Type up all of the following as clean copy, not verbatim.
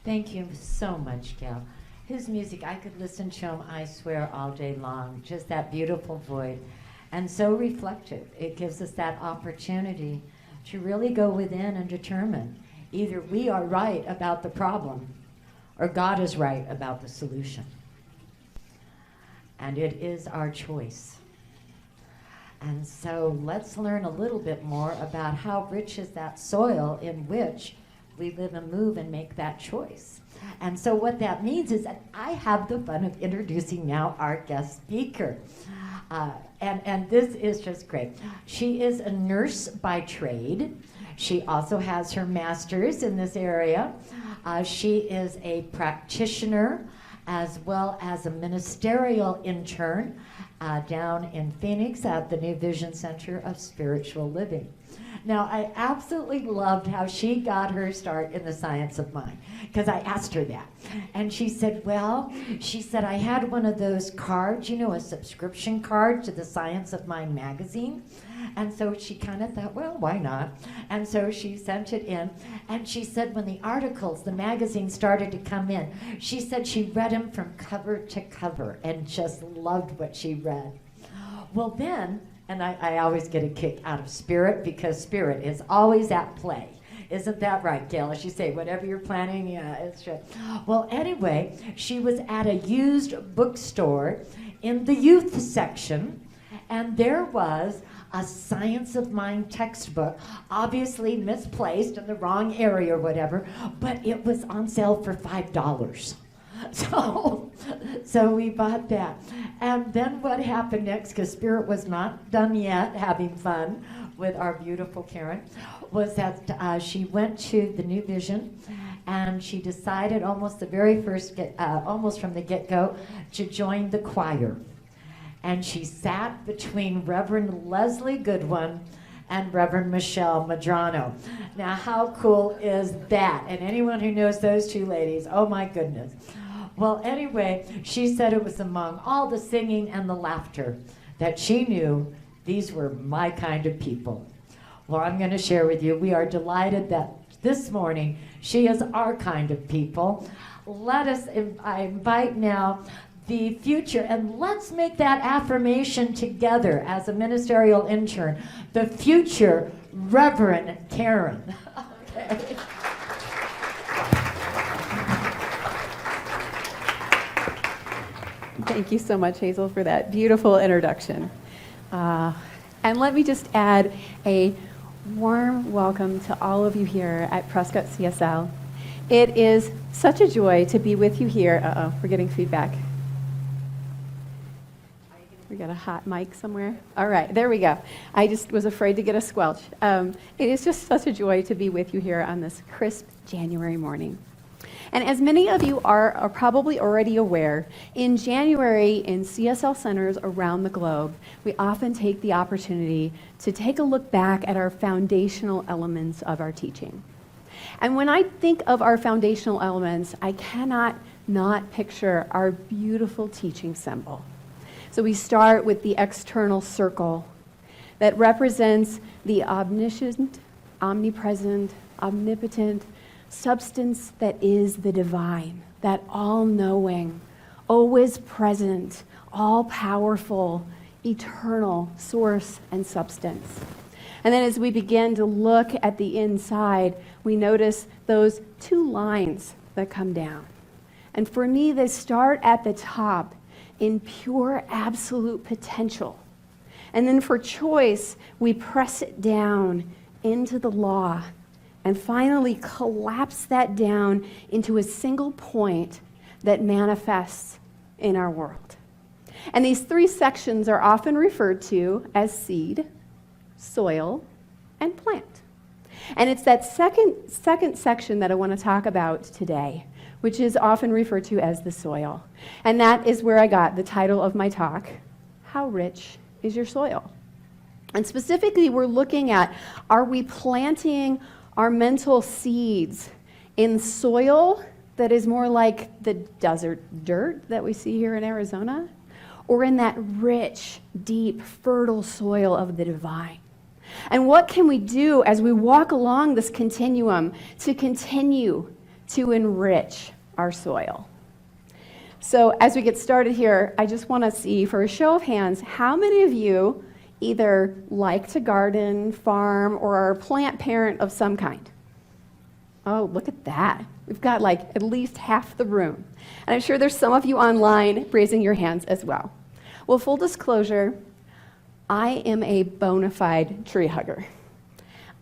Thank you so much, Gail. His music, I could listen to him, I swear, all day long. Just that beautiful voice, and so reflective. It gives us that opportunity to really go within and determine either we are right about the problem or God is right about the solution. And it is our choice. And so let's learn a little bit more about how rich is that soil in which we live and move and make that choice. And so what that means is that I have the fun of introducing now our guest speaker. And this is just great. She is a nurse by trade. She also has her master's in this area. She is a practitioner as well as a ministerial intern down in Phoenix at the new Vision Center of Spiritual Living. Now, I absolutely loved how she got her start in the science of mind, because I asked her that. And she said, I had one of those cards, a subscription card to the Science of Mind magazine. And so she kind of thought, well, why not? And so she sent it in. And she said when the articles, the magazine started to come in, she said she read them from cover to cover and just loved what she read. Well then, and I always get a kick out of spirit, because spirit is always at play. Isn't that right, Gail? As you say, whatever you're planning, yeah, it's true. Well, anyway, she was at a used bookstore in the youth section, and there was a Science of Mind textbook, obviously misplaced in the wrong area or whatever, but it was on sale for $5. So we bought that. And then what happened next, because Spirit was not done yet having fun with our beautiful Karen, was that she went to the New Vision, and she decided almost the very first, almost from the get-go, to join the choir. And she sat between Reverend Leslie Goodwin and Reverend Michelle Madrano. Now, how cool is that? And anyone who knows those two ladies, oh my goodness. Well, anyway, she said it was among all the singing and the laughter that she knew these were my kind of people. Well, I'm going to share with you, we are delighted that this morning she is our kind of people. I invite now the future, and let's make that affirmation together as a ministerial intern, the future Reverend Karen. Okay. Thank you so much, Hazel, for that beautiful introduction. And let me just add a warm welcome to all of you here at Prescott CSL. It is such a joy to be with you here. We're getting feedback. We got a hot mic somewhere. All right, there we go. I just was afraid to get a squelch. It is just such a joy to be with you here on this crisp January morning. And as many of you are probably already aware, in January in CSL centers around the globe, we often take the opportunity to take a look back at our foundational elements of our teaching. And when I think of our foundational elements, I cannot not picture our beautiful teaching symbol. So we start with the external circle that represents the omniscient, omnipresent, omnipotent substance that is the divine, that all-knowing, always present, all-powerful, eternal source and substance. And then as we begin to look at the inside, we notice those two lines that come down. And for me, they start at the top in pure absolute potential. And then for choice, we press it down into the law and finally collapse that down into a single point that manifests in our world. And these three sections are often referred to as seed, soil, and plant. And it's that second section that I want to talk about today, which is often referred to as the soil. And that is where I got the title of my talk, How Rich is Your Soil? And specifically, we're looking at, are we planting our mental seeds in soil that is more like the desert dirt that we see here in Arizona, or in that rich, deep, fertile soil of the divine? And what can we do as we walk along this continuum to continue to enrich our soil. So as we get started here, I just want to see, for a show of hands, how many of you either like to garden, farm, or are a plant parent of some kind? Oh, look at that. We've got like at least half the room. And I'm sure there's some of you online raising your hands as well. Well, full disclosure, I am a bona fide tree hugger.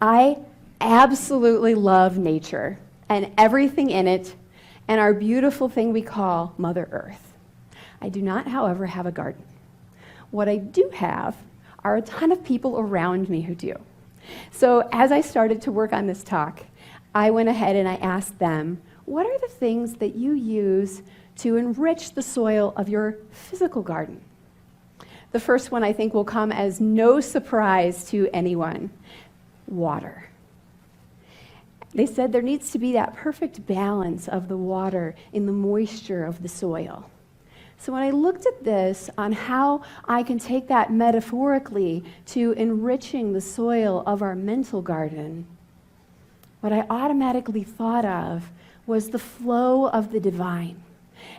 I absolutely love nature and everything in it and our beautiful thing we call Mother Earth. I do not, however, have a garden. What I do have are a ton of people around me who do. So as I started to work on this talk, I went ahead and I asked them, what are the things that you use to enrich the soil of your physical garden? The first one I think will come as no surprise to anyone: water. They said there needs to be that perfect balance of the water in the moisture of the soil. So when I looked at this on how I can take that metaphorically to enriching the soil of our mental garden, what I automatically thought of was the flow of the divine.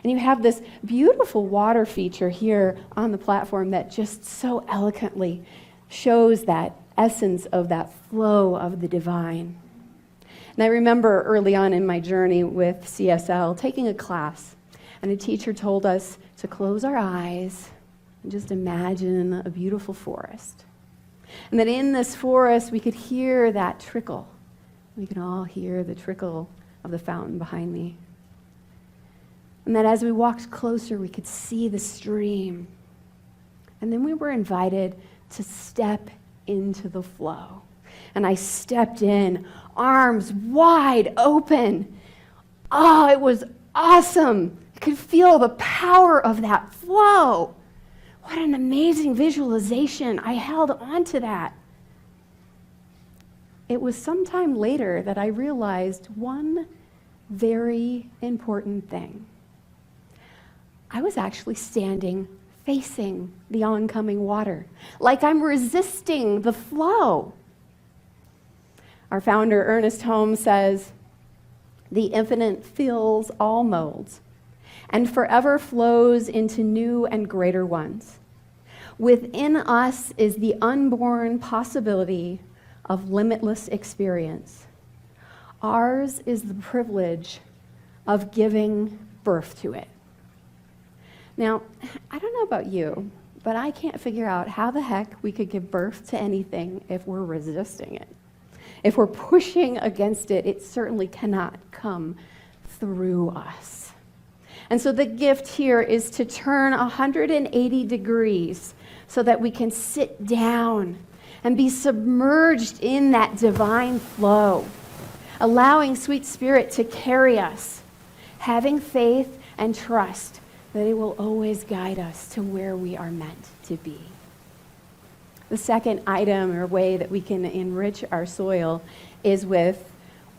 And you have this beautiful water feature here on the platform that just so eloquently shows that essence of that flow of the divine. And I remember early on in my journey with CSL taking a class, and a teacher told us to close our eyes and just imagine a beautiful forest. And that in this forest we could hear that trickle. We can all hear the trickle of the fountain behind me. And that as we walked closer, we could see the stream. And then we were invited to step into the flow. And I stepped in, arms wide open. Oh, it was awesome. I could feel the power of that flow. What an amazing visualization. I held on to that. It was sometime later that I realized one very important thing. I was actually standing facing the oncoming water, like I'm resisting the flow. Our founder, Ernest Holmes, says, "The infinite fills all molds and forever flows into new and greater ones. Within us is the unborn possibility of limitless experience. Ours is the privilege of giving birth to it." Now, I don't know about you, but I can't figure out how the heck we could give birth to anything if we're resisting it. If we're pushing against it, it certainly cannot come through us. And so the gift here is to turn 180 degrees so that we can sit down and be submerged in that divine flow, allowing Sweet Spirit to carry us, having faith and trust that it will always guide us to where we are meant to be. The second item or way that we can enrich our soil is with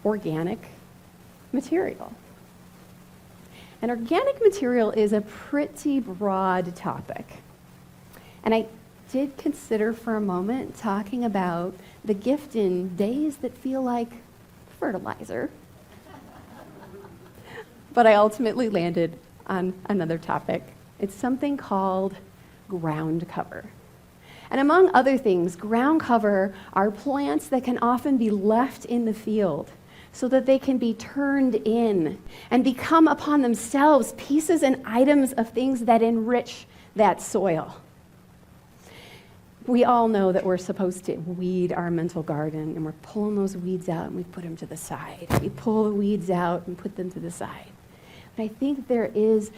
organic material. And organic material is a pretty broad topic. And I did consider for a moment talking about the gift in days that feel like fertilizer. But I ultimately landed on another topic. It's something called ground cover. And among other things, ground cover are plants that can often be left in the field so that they can be turned in and become upon themselves pieces and items of things that enrich that soil. We all know that we're supposed to weed our mental garden, and we're pulling those weeds out and we put them to the side. We pull the weeds out and put them to the side. But I think there is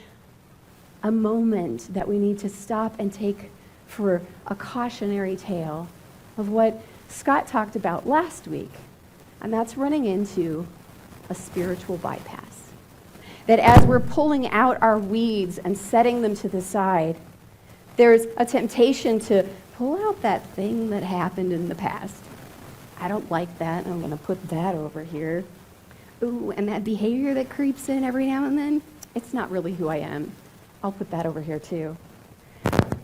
a moment that we need to stop and take for a cautionary tale of what Scott talked about last week, and that's running into a spiritual bypass. That as we're pulling out our weeds and setting them to the side, there's a temptation to pull out that thing that happened in the past. I don't like that, I'm going to put that over here. Ooh, and that behavior that creeps in every now and then, it's not really who I am. I'll put that over here too.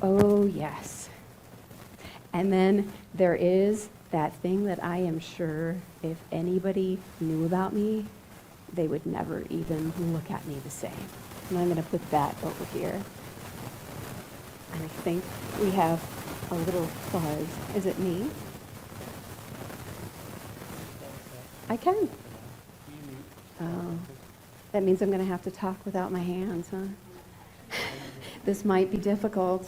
Oh, yes. And then there is that thing that I am sure if anybody knew about me, they would never even look at me the same. And I'm going to put that over here. And I think we have a little buzz. Is it me? I can. Oh, that means I'm going to have to talk without my hands, huh? This might be difficult.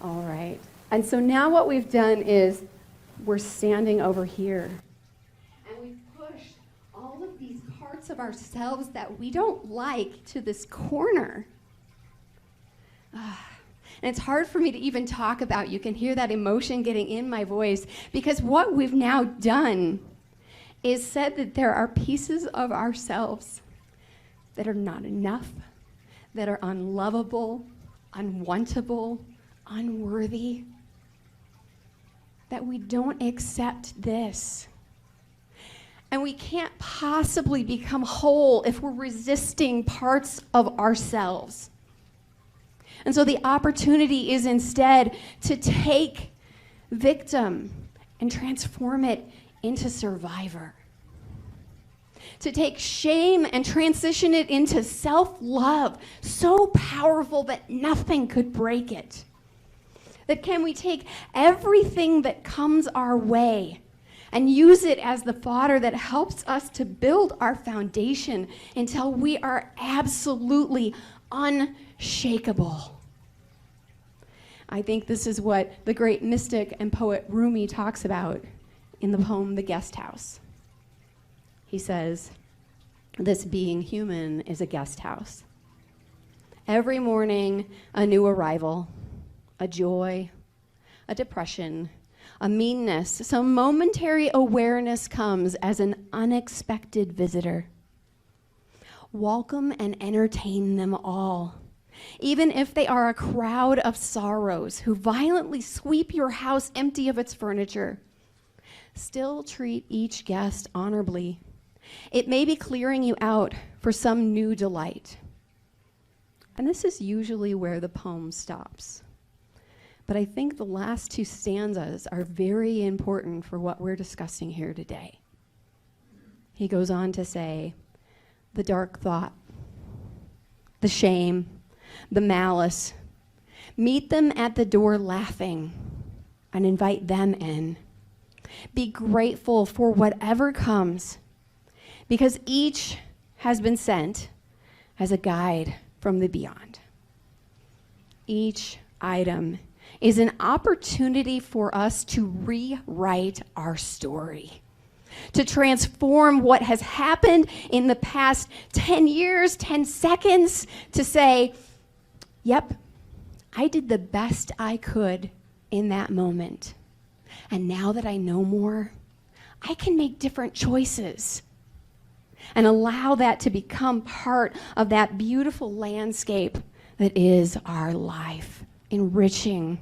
All right. And so now what we've done is we're standing over here. And we've pushed all of these parts of ourselves that we don't like to this corner. And it's hard for me to even talk about. You can hear that emotion getting in my voice, because what we've now done is said that there are pieces of ourselves that are not enough, that are unlovable, unwantable, unworthy, that we don't accept this. And we can't possibly become whole if we're resisting parts of ourselves. And so the opportunity is instead to take victim and transform it into survivor. To take shame and transition it into self-love, so powerful that nothing could break it. That can we take everything that comes our way and use it as the fodder that helps us to build our foundation until we are absolutely unshakable. I think this is what the great mystic and poet Rumi talks about in the poem The Guest House. He says, "This being human is a guest house. Every morning, a new arrival, a joy, a depression, a meanness, some momentary awareness comes as an unexpected visitor. Welcome and entertain them all, even if they are a crowd of sorrows who violently sweep your house empty of its furniture. Still treat each guest honorably. It may be clearing you out for some new delight." And this is usually where the poem stops. But I think the last two stanzas are very important for what we're discussing here today. He goes on to say, "The dark thought, the shame, the malice, meet them at the door laughing and invite them in. Be grateful for whatever comes, because each has been sent as a guide from the beyond. Each item is an opportunity for us to rewrite our story, to transform what has happened in the past 10 years, 10 seconds, to say, yep, I did the best I could in that moment. And now that I know more, I can make different choices and allow that to become part of that beautiful landscape that is our life, enriching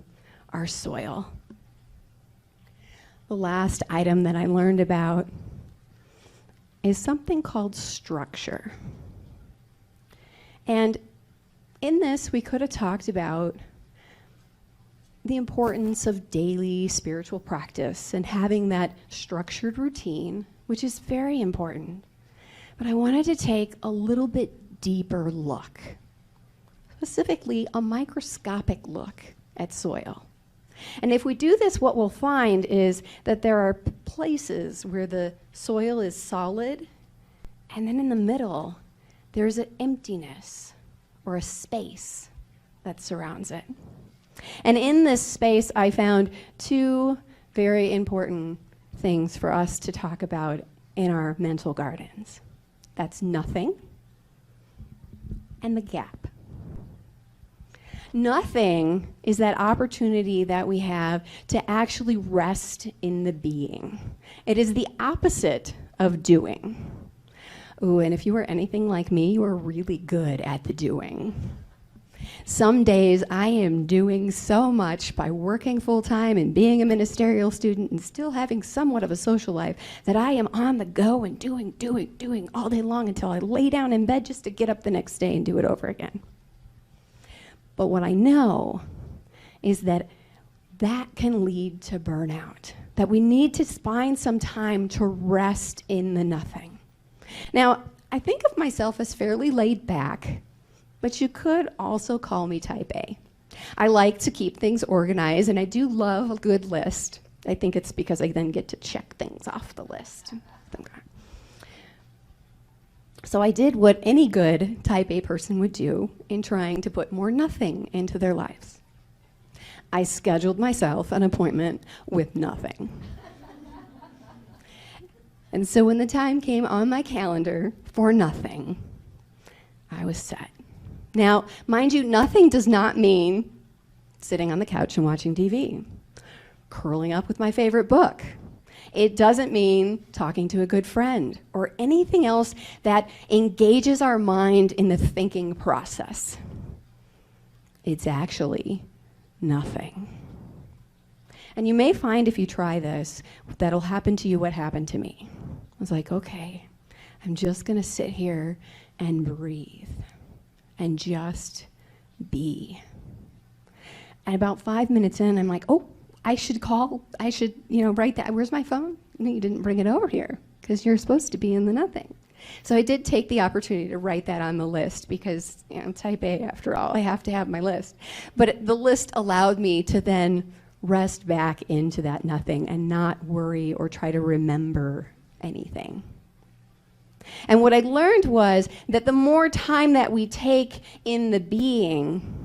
our soil." The last item that I learned about is something called structure. And in this, we could have talked about the importance of daily spiritual practice and having that structured routine, which is very important. But I wanted to take a little bit deeper look, specifically a microscopic look at soil. And if we do this, what we'll find is that there are places where the soil is solid, and then in the middle, there's an emptiness or a space that surrounds it. And in this space, I found two very important things for us to talk about in our mental gardens. That's nothing and the gap. Nothing is that opportunity that we have to actually rest in the being. It is the opposite of doing. Ooh, and if you are anything like me, you are really good at the doing. Some days I am doing so much by working full-time and being a ministerial student and still having somewhat of a social life that I am on the go and doing all day long until I lay down in bed just to get up the next day and do it over again. But what I know is that that can lead to burnout. that we need to find some time to rest in the nothing. Now, I think of myself as fairly laid back, but you could also call me type A. I like to keep things organized, and I do love a good list. I think it's because I then get to check things off the list. So I did what any good type A person would do in trying to put more nothing into their lives. I scheduled myself an appointment with nothing. And so when the time came on my calendar for nothing, I was set. Now, mind you, nothing does not mean sitting on the couch and watching TV, curling up with my favorite book. It doesn't mean talking to a good friend or anything else that engages our mind in the thinking process. It's actually nothing. And you may find if you try this, that'll happen to you what happened to me. I was like, okay, I'm just gonna sit here and breathe and just be. And about 5 minutes in, I'm like, oh, I should write that. Where's my phone? No, you didn't bring it over here because you're supposed to be in the nothing. So I did take the opportunity to write that on the list because, type A after all, I have to have my list. But the list allowed me to then rest back into that nothing and not worry or try to remember anything. And what I learned was that the more time that we take in the being,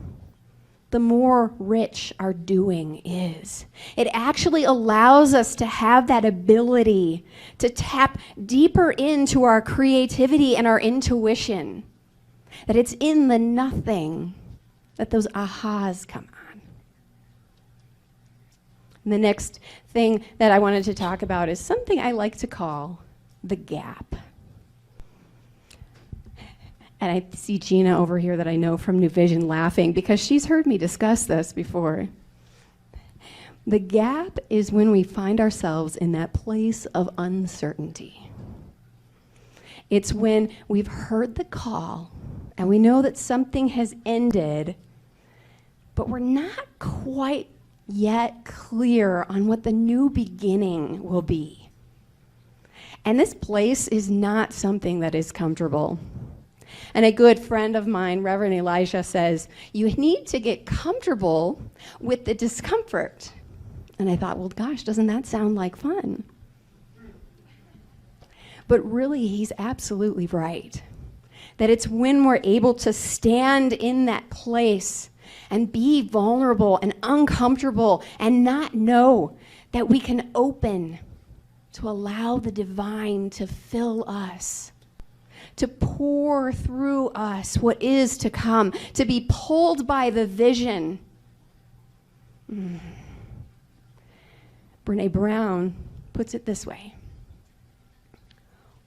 the more rich our doing is. It actually allows us to have that ability to tap deeper into our creativity and our intuition. That it's in the nothing that those ahas come on. And the next thing that I wanted to talk about is something I like to call the gap. And I see Gina over here that I know from New Vision laughing because she's heard me discuss this before. The gap is when we find ourselves in that place of uncertainty. It's when we've heard the call and we know that something has ended, but we're not quite yet clear on what the new beginning will be. And this place is not something that is comfortable. And a good friend of mine, Reverend Elijah, says, you need to get comfortable with the discomfort. And I thought, well, gosh, doesn't that sound like fun? But really, he's absolutely right. That it's when we're able to stand in that place and be vulnerable and uncomfortable and not know that we can open to allow the divine to fill us, to pour through us what is to come, to be pulled by the vision. Brene Brown puts it this way.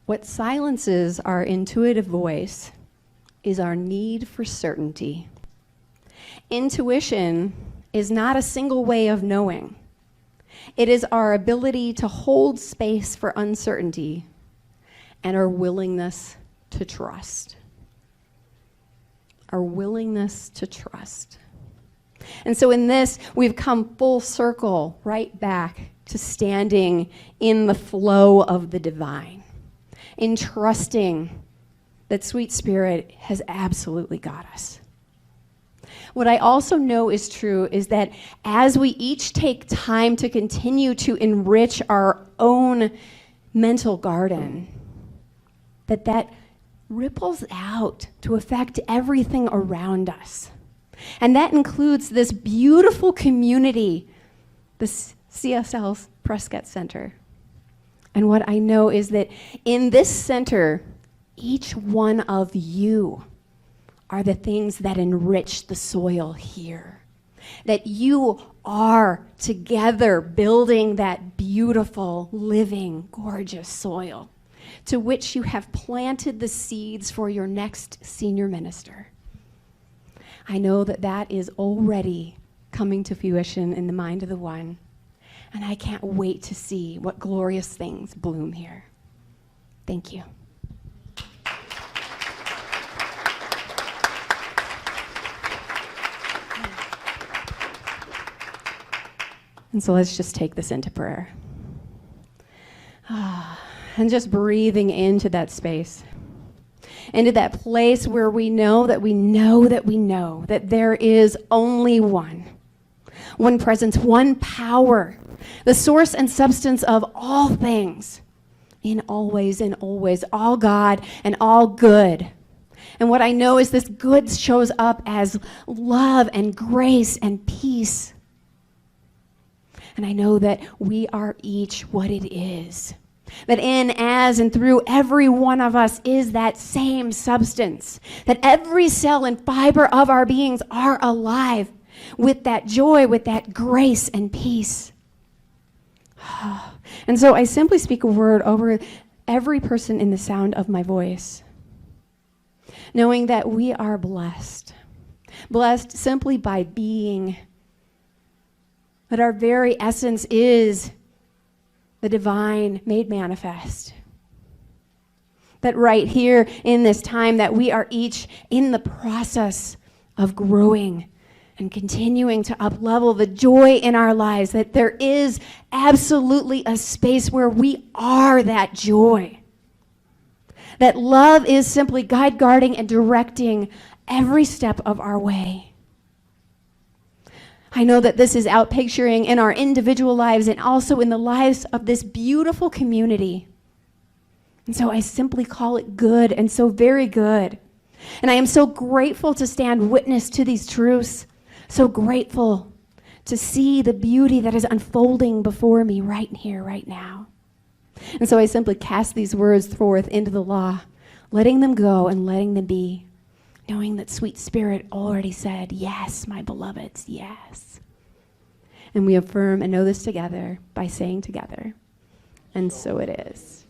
What silences our intuitive voice is our need for certainty. Intuition is not a single way of knowing. It is our ability to hold space for uncertainty and our willingness to trust. Our willingness to trust. And so in this, we've come full circle right back to standing in the flow of the divine, in trusting that Sweet Spirit has absolutely got us. What I also know is true is that as we each take time to continue to enrich our own mental garden, that ripples out to affect everything around us. And that includes this beautiful community, the CSL's Prescott Center. And what I know is that in this center, each one of you are the things that enrich the soil here. That you are together building that beautiful, living, gorgeous soil to which you have planted the seeds for your next senior minister. I know that that is already coming to fruition in the mind of the one, and I can't wait to see what glorious things bloom here. Thank you. And so let's just take this into prayer. And just breathing into that space, into that place where we know that we know that we know that there is only one presence, one power, the source and substance of all things, in always, all God and all good. And what I know is this good shows up as love and grace and peace. And I know that we are each what it is. That in, as, and through every one of us is that same substance. That every cell and fiber of our beings are alive with that joy, with that grace and peace. And so I simply speak a word over every person in the sound of my voice, knowing that we are blessed. Blessed simply by being. That our very essence is the divine made manifest. That right here in this time that we are each in the process of growing and continuing to up-level the joy in our lives, that there is absolutely a space where we are that joy. That love is simply guiding, and directing every step of our way. I know that this is out picturing in our individual lives and also in the lives of this beautiful community. And so I simply call it good, and so very good. And I am so grateful to stand witness to these truths. So grateful to see the beauty that is unfolding before me right here, right now. And so I simply cast these words forth into the law, letting them go and letting them be, knowing that sweet Spirit already said, yes, my beloveds, yes. And we affirm and know this together by saying together, and so it is.